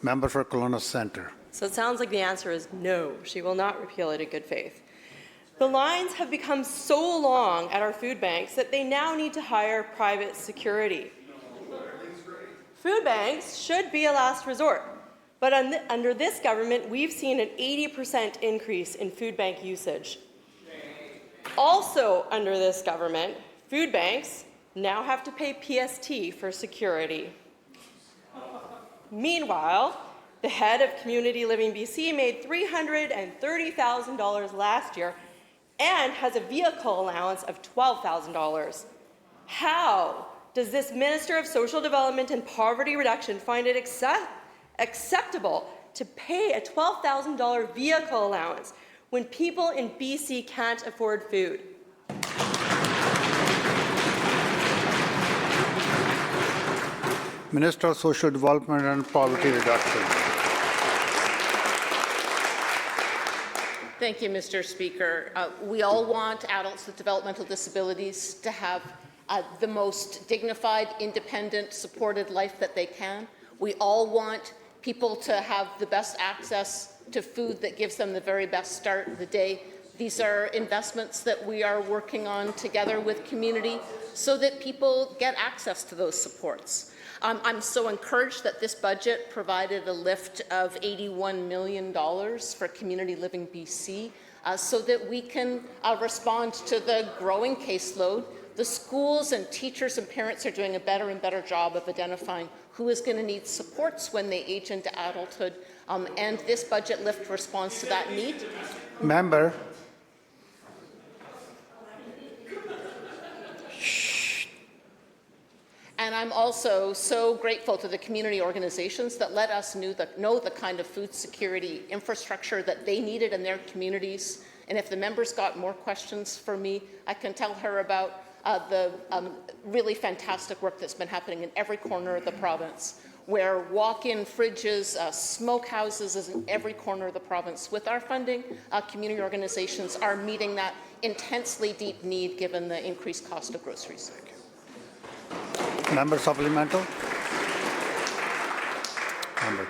Member for Kelowna Centre. So it sounds like the answer is no, she will not repeal it in good faith. The lines have become so long at our food banks that they now need to hire private security. Food banks should be a last resort, but under this government, we've seen an 80% increase in food bank usage. Also under this government, food banks now have to pay PST for security. Meanwhile, the head of Community Living BC made $330,000 last year and has a vehicle allowance of $12,000. How does this Minister of Social Development and Poverty Reduction find it acceptable to pay a $12,000 vehicle allowance when people in BC can't afford food? Minister of Social Development and Poverty Reduction. Thank you, Mr. Speaker. We all want adults with developmental disabilities to have the most dignified, independent, supported life that they can. We all want people to have the best access to food that gives them the very best start of the day. These are investments that we are working on together with community so that people get access to those supports. I'm so encouraged that this budget provided a lift of $81 million for Community Living BC so that we can respond to the growing caseload. The schools and teachers and parents are doing a better and better job of identifying who is going to need supports when they age into adulthood, and this budget lift responds to that need. Member. And I'm also so grateful to the community organizations that let us know the kind of food security infrastructure that they needed in their communities. And if the member's got more questions for me, I can tell her about the really fantastic work that's been happening in every corner of the province, where walk-in fridges, smokehouses is in every corner of the province. With our funding, community organizations are meeting that intensely deep need given the increased cost of groceries. Member supplemental. Member.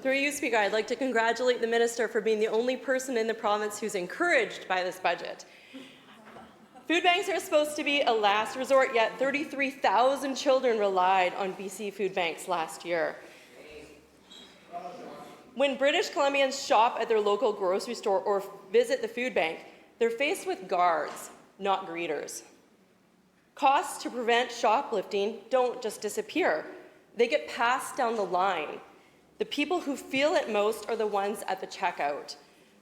Through you, Speaker, I'd like to congratulate the Minister for being the only person in the province who's encouraged by this budget. Food banks are supposed to be a last resort, yet 33,000 children relied on BC food banks last year. When British Columbians shop at their local grocery store or visit the food bank, they're faced with guards, not greeters. Costs to prevent shoplifting don't just disappear. They get passed down the line. The people who feel it most are the ones at the checkout.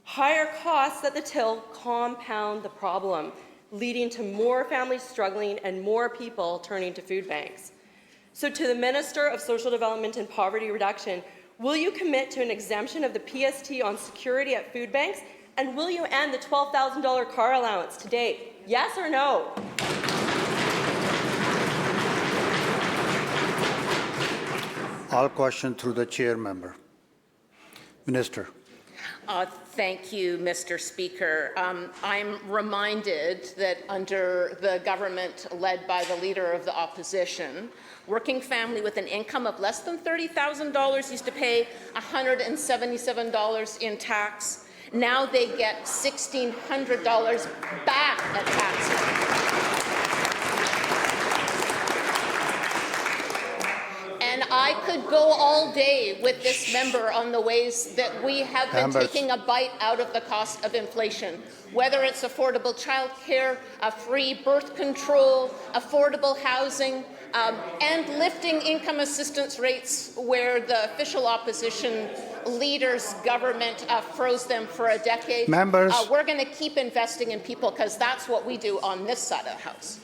Higher costs at the till compound the problem, leading to more families struggling and more people turning to food banks. So to the Minister of Social Development and Poverty Reduction, will you commit to an exemption of the PST on security at food banks? And will you end the $12,000 car allowance today? Yes or no? All questions through the chair member. Minister. Thank you, Mr. Speaker. I'm reminded that under the government led by the Leader of the Opposition, working family with an income of less than $30,000 used to pay $177 in tax. Now they get $1,600 back at tax time. And I could go all day with this member on the ways that we have been taking a bite out of the cost of inflation, whether it's affordable childcare, free birth control, affordable housing, and lifting income assistance rates where the official opposition leader's government froze them for a decade. Members. We're going to keep investing in people because that's what we do on this side of the House.